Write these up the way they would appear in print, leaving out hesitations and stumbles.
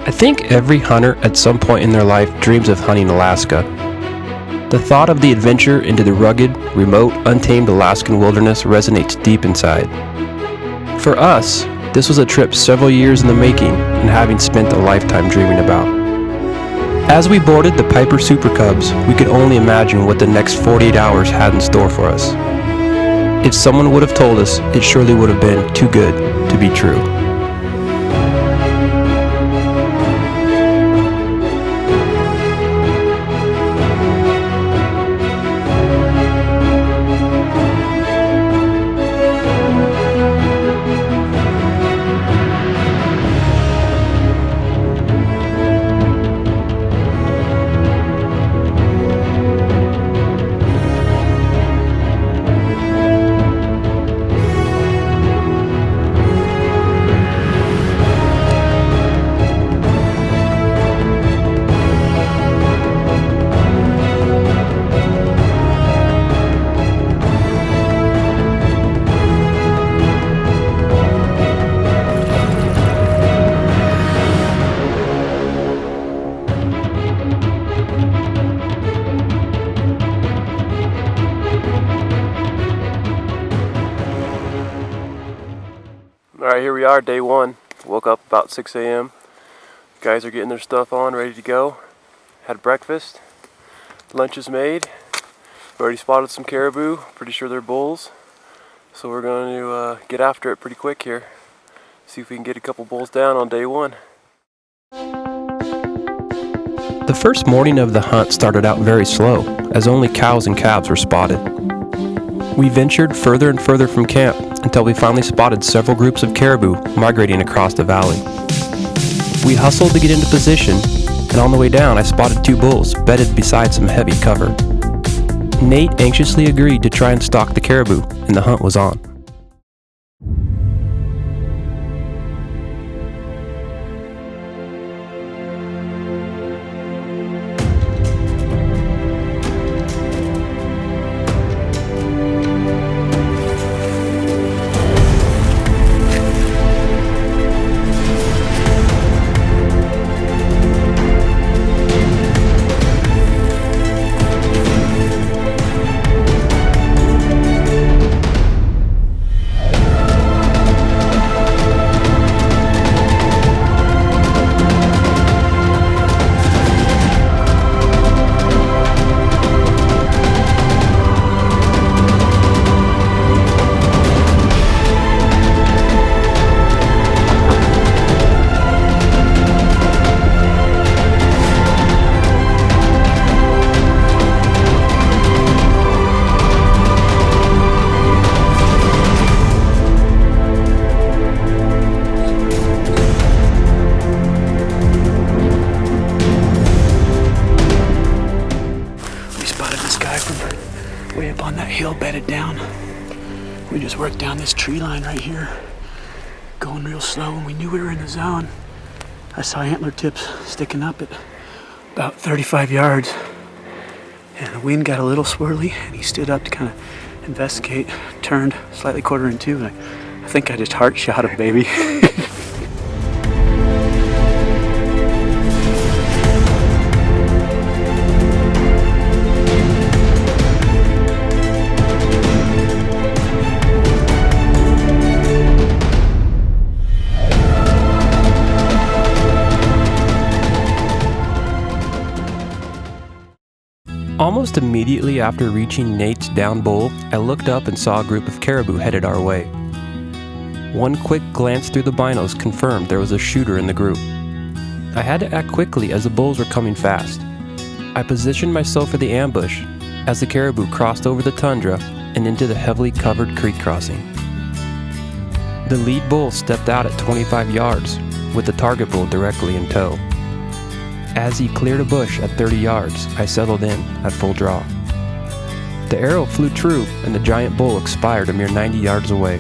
I think every hunter at some point in their life dreams of hunting Alaska. The thought of the adventure into the rugged, remote, untamed Alaskan wilderness resonates deep inside. For us, this was a trip several years in the making and having spent a lifetime dreaming about. As we boarded the Piper Super Cubs, we could only imagine what the next 48 hours had in store for us. If someone would have told us, it surely would have been too good to be true. Alright, here we are, day one. Woke up about 6 a.m. Guys are getting their stuff on, ready to go. Had breakfast. Lunch is made. We already spotted some caribou. Pretty sure they're bulls. So we're going to get after it pretty quick here. See if we can get a couple bulls down on day one. The first morning of the hunt started out very slow, as only cows and calves were spotted. We ventured further and further from camp until we finally spotted several groups of caribou migrating across the valley. We hustled to get into position, and on the way down I spotted two bulls bedded beside some heavy cover. Nate anxiously agreed to try and stalk the caribou, and the hunt was on. Way up on that hill, bedded down. We just worked down this tree line right here, going real slow, and we knew we were in the zone. I saw antler tips sticking up at about 35 yards, and the wind got a little swirly, and he stood up to kind of investigate, turned slightly quarter in two, and I think I just heart shot him, baby. Almost immediately after reaching Nate's down bull, I looked up and saw a group of caribou headed our way. One quick glance through the binos confirmed there was a shooter in the group. I had to act quickly as the bulls were coming fast. I positioned myself for the ambush as the caribou crossed over the tundra and into the heavily covered creek crossing. The lead bull stepped out at 25 yards, with the target bull directly in tow. As he cleared a bush at 30 yards, I settled in at full draw. The arrow flew true, and the giant bull expired a mere 90 yards away.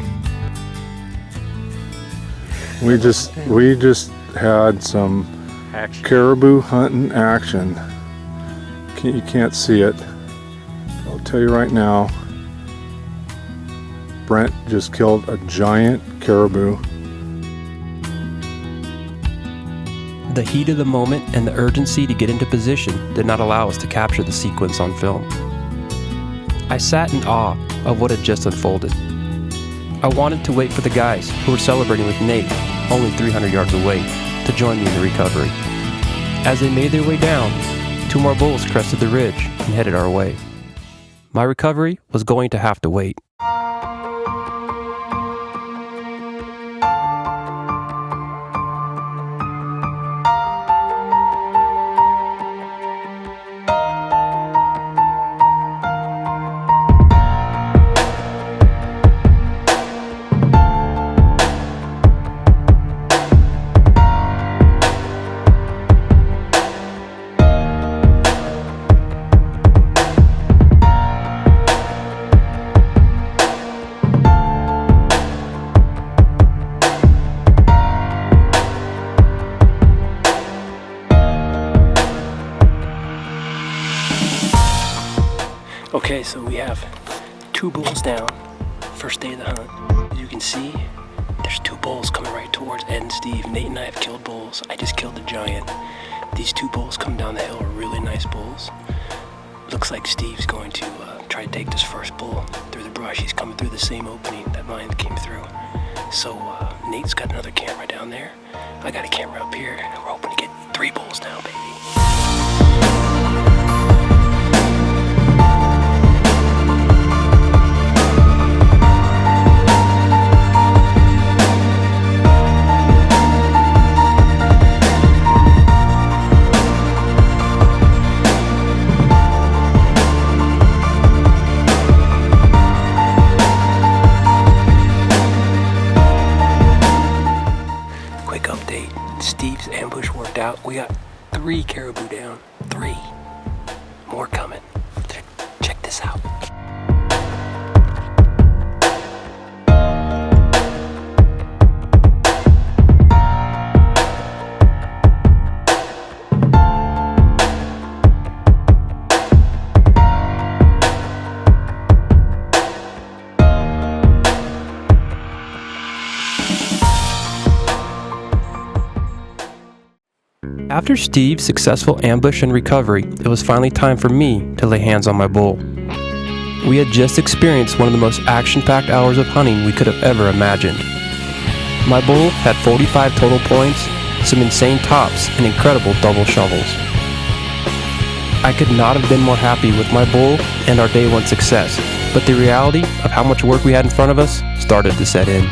We just had some caribou hunting action. You can't see it. I'll tell you right now, Brent just killed a giant caribou. The heat of the moment and the urgency to get into position did not allow us to capture the sequence on film. I sat in awe of what had just unfolded. I wanted to wait for the guys who were celebrating with Nate, only 300 yards away, to join me in the recovery. As they made their way down, 2 more bulls crested the ridge and headed our way. My recovery was going to have to wait. Okay, so we have 2 bulls down, first day of the hunt. As you can see, there's 2 bulls coming right towards Ed and Steve. Nate and I have killed bulls. I just killed a giant. These 2 bulls coming down the hill are really nice bulls. Looks like Steve's going to try to take this first bull through the brush. He's coming through the same opening that mine came through. So Nate's got another camera down there. I got a camera up here, and we're hoping to get 3 bulls now, baby. Steve's ambush worked out. We got 3 caribou down. 3. More coming. Check this out. After Steve's successful ambush and recovery, it was finally time for me to lay hands on my bull. We had just experienced one of the most action-packed hours of hunting we could have ever imagined. My bull had 45 total points, some insane tops, and incredible double shovels. I could not have been more happy with my bull and our day 1 success, but the reality of how much work we had in front of us started to set in.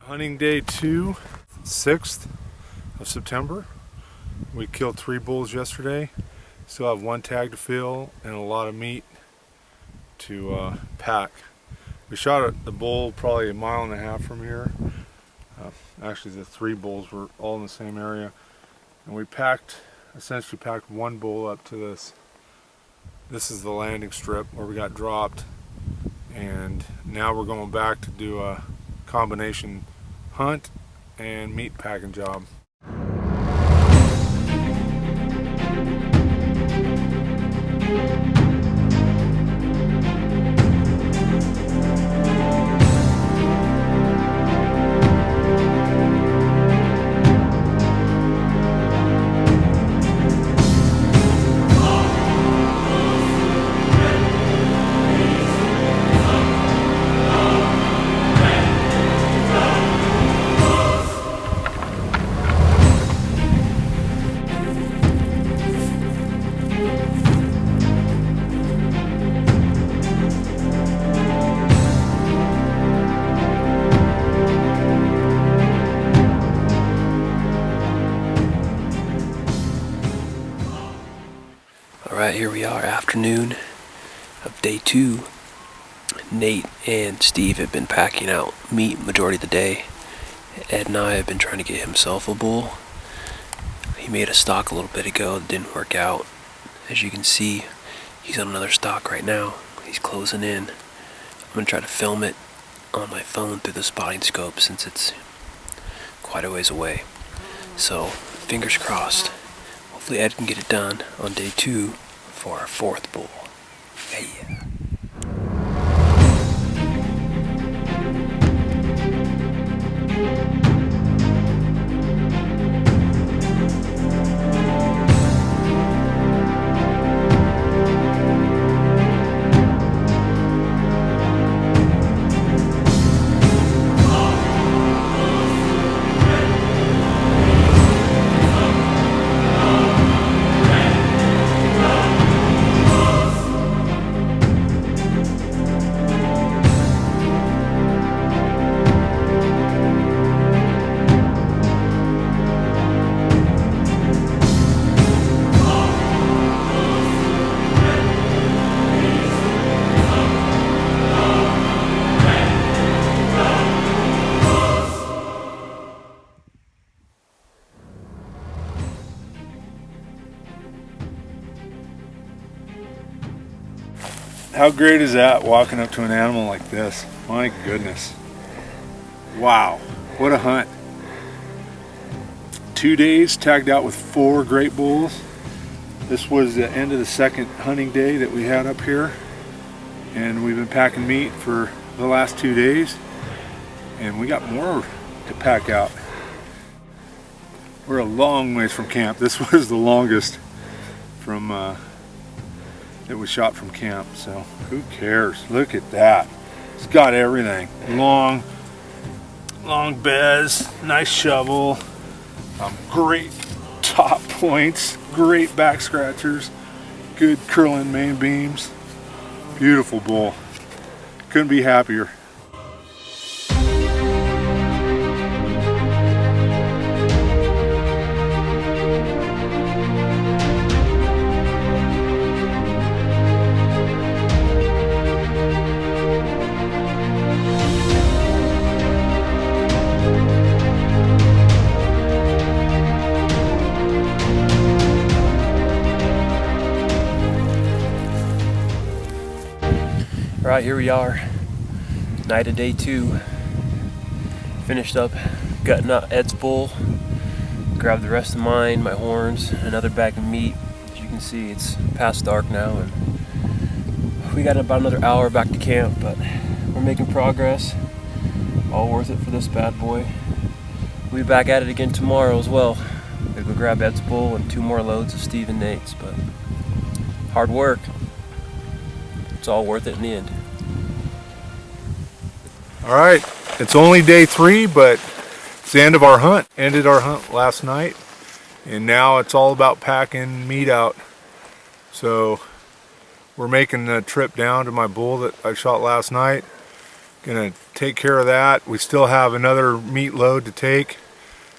Hunting day 2, 6th of September. We killed 3 bulls yesterday. Still have 1 tag to fill and a lot of meat to pack. We shot at the bull probably 1.5 miles from here. Actually, the 3 bulls were all in the same area. And we essentially packed 1 bull up to this. This is the landing strip where we got dropped. And now we're going back to do a combination hunt and meat packing job. Alright, here we are, afternoon of day 2. Nate and Steve have been packing out meat majority of the day. Ed and I have been trying to get himself a bull. He made a stock a little bit ago that didn't work out. As you can see, he's on another stock right now. He's closing in. I'm going to try to film it on my phone through the spotting scope since it's quite a ways away. So, fingers crossed. Hopefully Ed can get it done on day 2 for our 4th bull. Hey. How great is that, walking up to an animal like this? My goodness. Wow, what a hunt. 2 days tagged out with 4 great bulls. This was the end of the 2nd hunting day that we had up here. And we've been packing meat for the last 2 days. And we got more to pack out. We're a long ways from camp. This was the longest from that was shot from camp, so who cares? Look at that. It's got everything. Long beds, nice shovel, great top points, great back scratchers, good curling main beams. Beautiful bull. Couldn't be happier. Alright, here we are, night of day 2. Finished up gutting out Ed's bull, grabbed the rest of mine, my horns, another bag of meat. As you can see, it's past dark now and we got about another hour back to camp, but we're making progress. All worth it for this bad boy. We'll be back at it again tomorrow as well. Gonna go grab Ed's bull and 2 more loads of Steve and Nate's, but hard work. It's all worth it in the end. All right, it's only day 3, but it's the end of our hunt. Ended our hunt last night, and now it's all about packing meat out. So we're making the trip down to my bull that I shot last night. Gonna take care of that. We still have another meat load to take,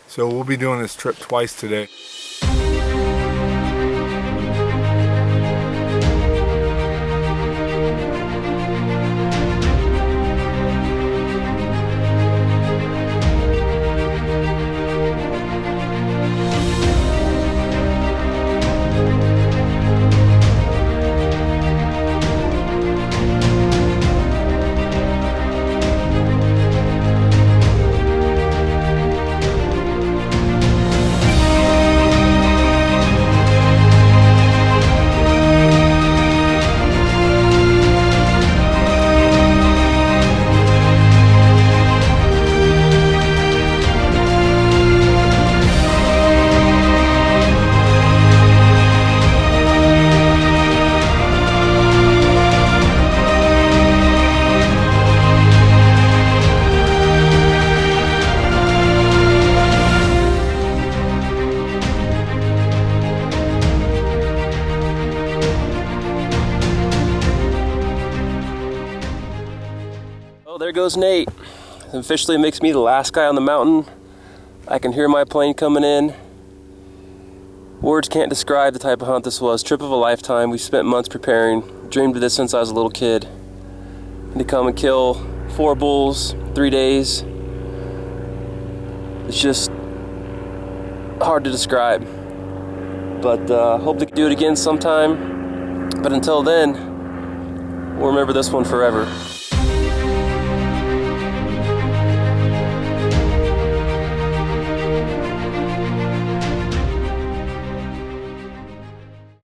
so we'll be doing this trip twice today. There goes Nate. Officially makes me the last guy on the mountain. I can hear my plane coming in. Words can't describe the type of hunt this was. Trip of a lifetime. We spent months preparing. Dreamed of this since I was a little kid. And to come and kill 4 bulls, 3 days. It's just hard to describe. But hope to do it again sometime. But until then, we'll remember this one forever.